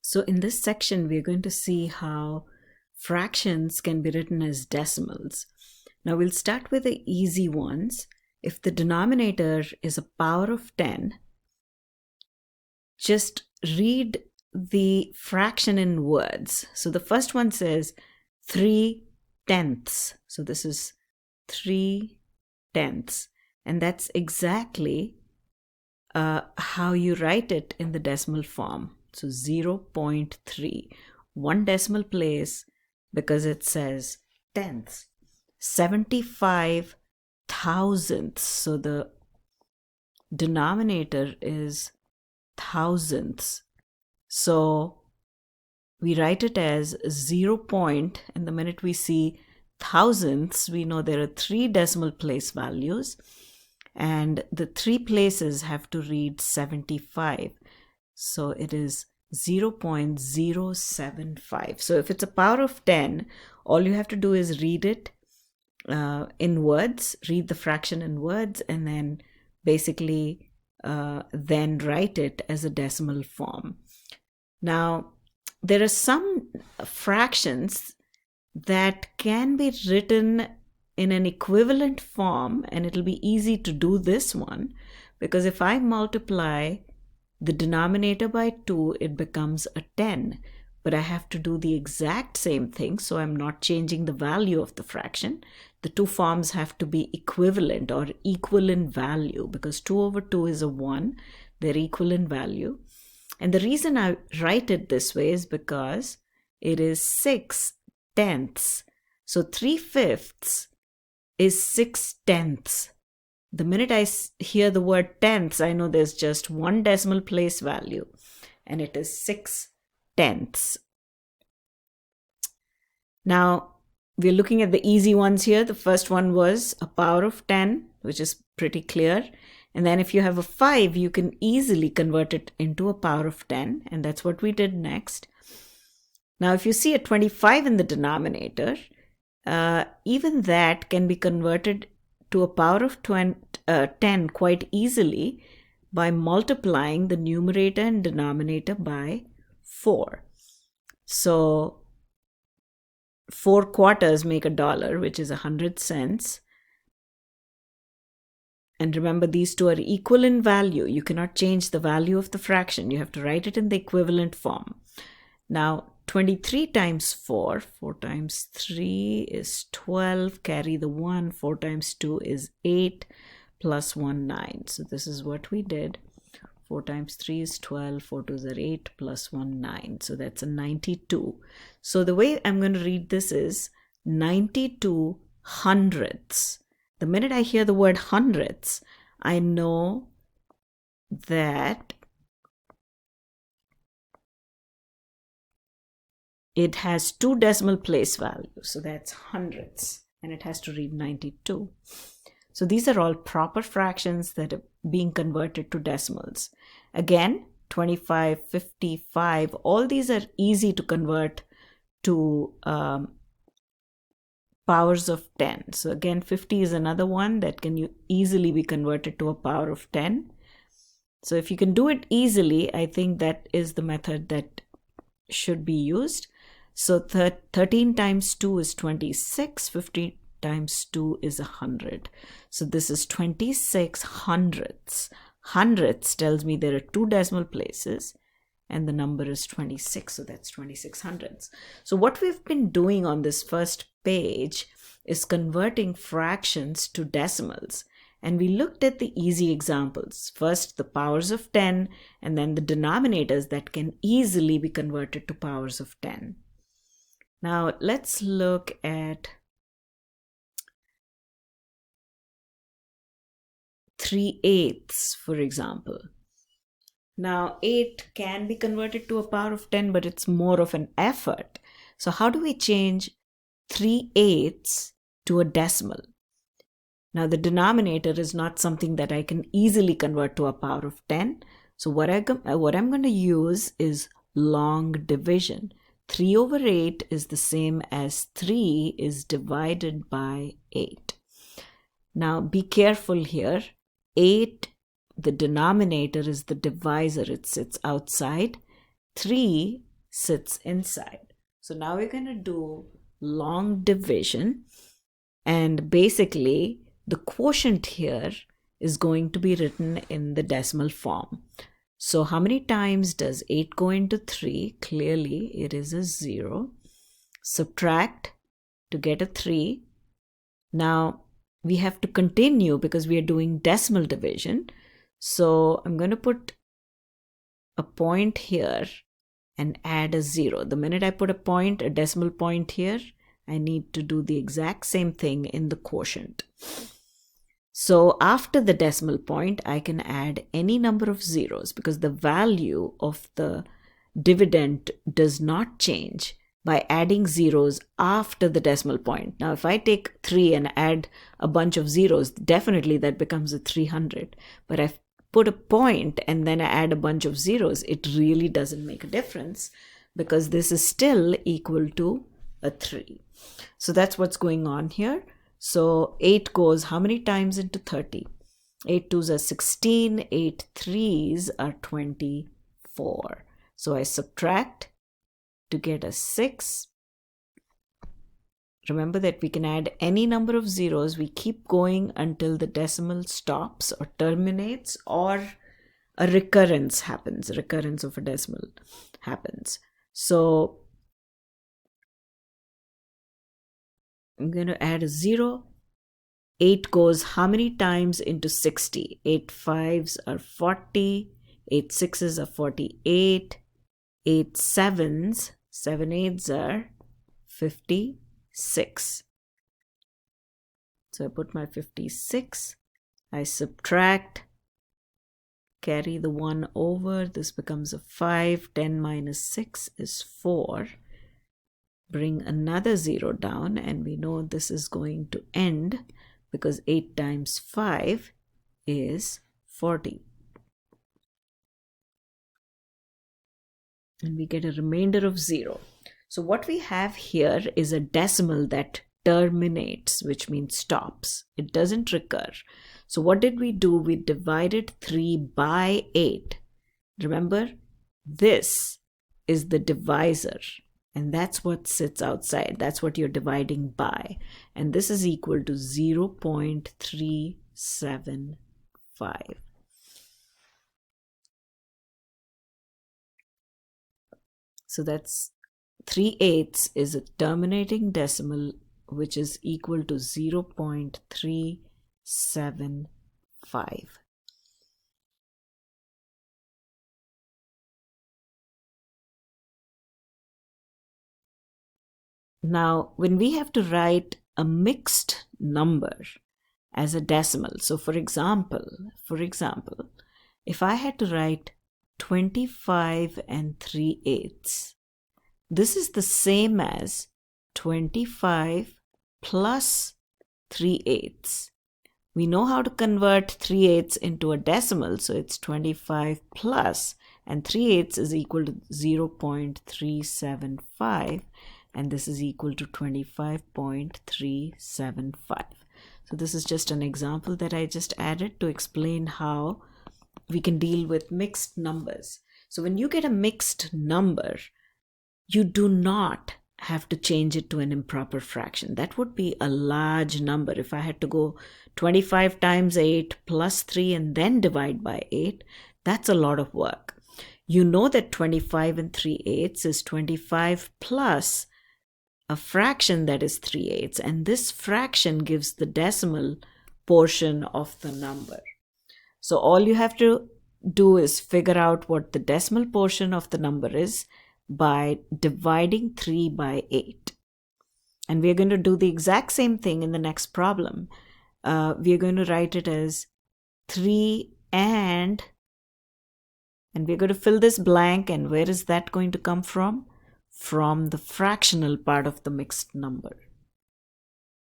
So in this section, we're going to see how fractions can be written as decimals. Now we'll start with the easy ones. If the denominator is a power of 10, just read the fraction in words. So the first one says 3/10. So this is 3/10. And that's exactly how you write it in the decimal form. So 0.3, one decimal place because it says tenths. 75 thousandths. So the denominator is thousandths. So we write it as 0 point, and the minute we see thousandths, we know there are 3 decimal place values, and the 3 places have to read 75. So it is 0.075. So if it's a power of 10, all you have to do is read it in words, read the fraction in words, and then basically then write it as a decimal form. Now, there are some fractions that can be written in an equivalent form, and it'll be easy to do this one because if I multiply the denominator by 2, it becomes a 10. But I have to do the exact same thing, so I'm not changing the value of the fraction. The two forms have to be equivalent or equal in value because 2 over 2 is a 1. They're equal in value. And the reason I write it this way is because it is 6/10. So 3/5 is 6/10. The minute I hear the word tenths, I know there's just one decimal place value, and it is 6/10. Now, we're looking at the easy ones here. The first one was a power of 10, which is pretty clear. And then if you have a 5, you can easily convert it into a power of 10, and that's what we did next. Now, if you see a 25 in the denominator, even that can be converted to a power of 10 quite easily by multiplying the numerator and denominator by 4. So 4 quarters make $1, which is 100 cents. And remember, these two are equal in value. You cannot change the value of the fraction. You have to write it in the equivalent form. Now, 23 times 4, 4 times 3 is 12, carry the 1, 4 times 2 is 8, plus 1, 9. So this is what we did. 4 times 3 is 12, 4 2s are 8, plus 1, 9. So that's a 92. So the way I'm going to read this is 92 hundredths. The minute I hear the word hundredths, I know that it has 2 decimal place values. So that's hundredths, and it has to read 92. So these are all proper fractions that are being converted to decimals. Again, 25, 55, all these are easy to convert to powers of 10. So again, 50 is another one that can easily be converted to a power of 10. So if you can do it easily, I think that is the method that should be used. So 13 times 2 is 26, 50 times 2 is 100. So this is 26 hundredths. Hundredths tells me there are 2 decimal places, and the number is 26, so that's 26 hundredths. So what we've been doing on this first page is converting fractions to decimals. And we looked at the easy examples. First, the powers of 10, and then the denominators that can easily be converted to powers of 10. Now, let's look at 3/8, for example. Now, 8 can be converted to a power of 10, but it's more of an effort. So how do we change 3/8 to a decimal? Now, the denominator is not something that I can easily convert to a power of 10. So what I'm going to use is long division. 3 over 8 is the same as 3 is divided by 8. Now, be careful here. 8, the denominator is the divisor. It sits outside. 3 sits inside. So now we're going to do long division, and basically the quotient here is going to be written in the decimal form. So how many times does 8 go into 3? Clearly it is a 0. Subtract to get a 3. Now we have to continue because we are doing decimal division. So I'm going to put a point here and add a 0. The minute I put a decimal point here, I need to do the exact same thing in the quotient. So after the decimal point, I can add any number of zeros because the value of the dividend does not change by adding zeros after the decimal point. Now, if I take 3 and add a bunch of zeros, definitely that becomes a 300. But if I put a point and then I add a bunch of zeros, it really doesn't make a difference because this is still equal to a 3. So that's what's going on here. So 8 goes how many times into 30? 8 2s are 16, 8 3s are 24. So I subtract to get a 6. Remember that we can add any number of zeros. We keep going until the decimal stops or terminates, or a recurrence happens. A recurrence of a decimal happens. So I'm going to add a 0. 8 goes how many times into 60? 8 5s are 40. 8 6s are 48. 8 7s, 7 8s are 56. So I put my 56. I subtract, carry the 1 over. This becomes a 5. 10 minus 6 is 4. Bring another 0 down, and we know this is going to end because 8 times 5 is 40. And we get a remainder of 0. So what we have here is a decimal that terminates, which means stops. It doesn't recur. So what did we do? We divided 3 by 8. Remember, this is the divisor. And that's what sits outside. That's what you're dividing by. And this is equal to 0.375. So that's 3/8 is a terminating decimal, which is equal to 0.375. Now, when we have to write a mixed number as a decimal, so for example, if I had to write 25 and 3/8, this is the same as 25 plus 3/8. We know how to convert 3/8 into a decimal, so it's 25 plus, and 3/8 is equal to 0.375, and this is equal to 25.375. So this is just an example that I just added to explain how we can deal with mixed numbers. So when you get a mixed number, you do not have to change it to an improper fraction. That would be a large number. If I had to go 25 times 8 plus 3 and then divide by 8, that's a lot of work. You know that 25 and 3/8 is 25 plus a fraction that is 3/8, and this fraction gives the decimal portion of the number. So all you have to do is figure out what the decimal portion of the number is by dividing 3 by 8. And we're going to do the exact same thing in the next problem. We're going to write it as 3 and we're going to fill this blank. And where is that going to come from? From the fractional part of the mixed number.